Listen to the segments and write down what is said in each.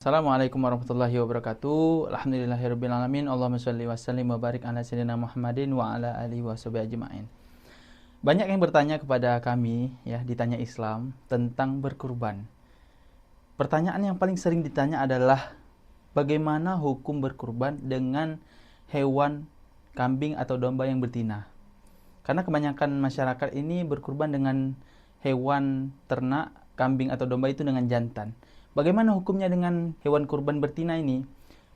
Assalamualaikum warahmatullahi wabarakatuh. Alhamdulillahirabbil alamin. Allahumma shalli wa sallim wa barik ala sayyidina Muhammadin wa ala alihi washabihi ajmain. Banyak yang bertanya kepada kami ya, ditanya Islam tentang berkurban. Pertanyaan yang paling sering ditanya adalah bagaimana hukum berkurban dengan hewan kambing atau domba yang betina. Karena kebanyakan masyarakat ini berkurban dengan hewan ternak, kambing atau domba itu dengan jantan. Bagaimana hukumnya dengan hewan kurban betina ini?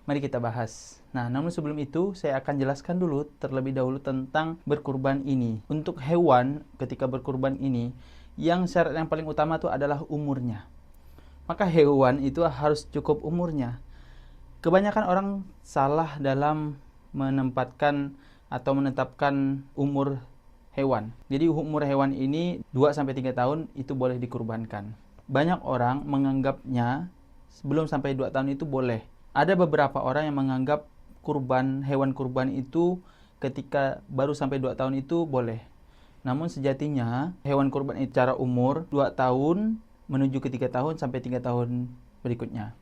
Mari kita bahas. Nah, namun sebelum itu saya akan jelaskan dulu terlebih dahulu tentang berkurban ini. Untuk hewan ketika berkurban ini, yang syarat yang paling utama itu adalah umurnya. Maka hewan itu harus cukup umurnya. Kebanyakan orang salah dalam menempatkan atau menetapkan umur hewan. Jadi umur hewan ini 2-3 tahun itu boleh dikurbankan. Banyak orang menganggapnya sebelum sampai 2 tahun itu boleh. Ada beberapa orang yang menganggap hewan kurban itu ketika baru sampai 2 tahun itu boleh. Namun sejatinya hewan kurban itu secara umur 2 tahun menuju ke 3 tahun sampai 3 tahun berikutnya.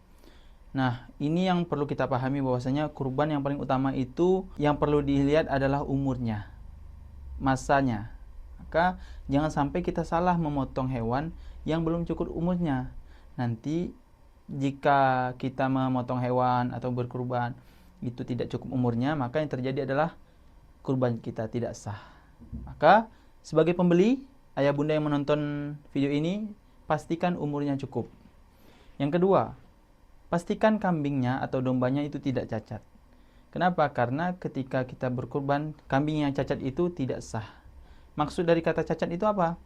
Nah, ini yang perlu kita pahami bahwasanya kurban yang paling utama itu yang perlu dilihat adalah umurnya, masanya. Maka jangan sampai kita salah memotong hewan yang belum cukup umurnya. Nanti jika kita memotong hewan atau berkurban itu tidak cukup umurnya, maka yang terjadi adalah kurban kita tidak sah. Maka sebagai pembeli, ayah bunda yang menonton video ini, pastikan umurnya cukup. Yang kedua, pastikan kambingnya atau dombanya itu tidak cacat. Kenapa? Karena ketika kita berkurban, kambing yang cacat itu tidak sah. Maksud dari kata cacat itu apa?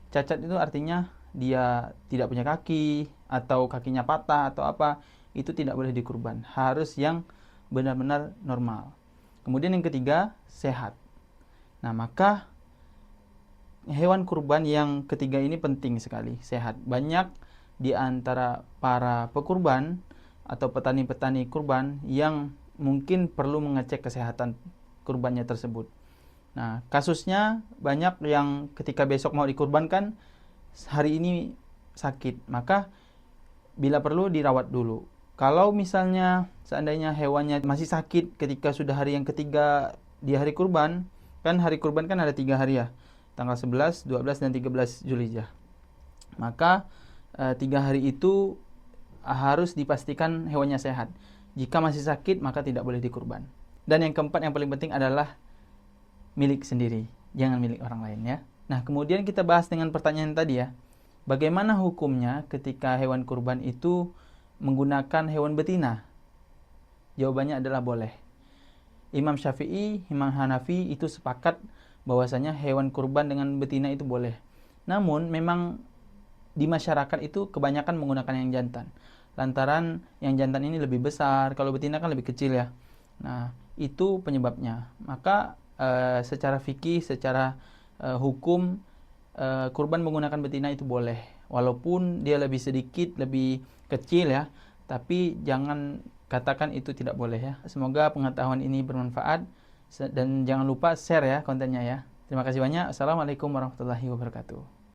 Cacat itu artinya dia tidak punya kaki atau kakinya patah atau apa, itu tidak boleh dikurban. Harus yang benar-benar normal. Kemudian yang ketiga, sehat. Nah, maka hewan kurban yang ketiga ini penting sekali, sehat. Banyak di antara para pekurban atau petani-petani kurban yang mungkin perlu mengecek kesehatan kurbannya tersebut. Nah, kasusnya banyak yang ketika besok mau dikurbankan, hari ini sakit, maka bila perlu dirawat dulu. Kalau misalnya seandainya hewannya masih sakit ketika sudah hari yang ketiga di hari kurban, kan hari kurban kan ada 3 hari ya, tanggal 11, 12, dan 13 Zulhijjah. Maka 3 hari itu harus dipastikan hewannya sehat. Jika masih sakit, maka tidak boleh dikurban. Dan yang keempat yang paling penting adalah milik sendiri, jangan milik orang lain ya. Nah, kemudian kita bahas dengan pertanyaan tadi ya. Bagaimana hukumnya ketika hewan kurban itu menggunakan hewan betina? Jawabannya adalah boleh. Imam Syafi'i, Imam Hanafi itu sepakat bahwasanya hewan kurban dengan betina itu boleh. Namun memang di masyarakat itu kebanyakan menggunakan yang jantan. Lantaran yang jantan ini lebih besar, kalau betina kan lebih kecil ya. Nah, itu penyebabnya. Maka secara fikih, secara hukum, kurban menggunakan betina itu boleh, walaupun dia lebih sedikit, lebih kecil ya, tapi jangan katakan itu tidak boleh ya. Semoga pengetahuan ini bermanfaat dan jangan lupa share ya kontennya ya. Terima kasih banyak. Assalamualaikum warahmatullahi wabarakatuh.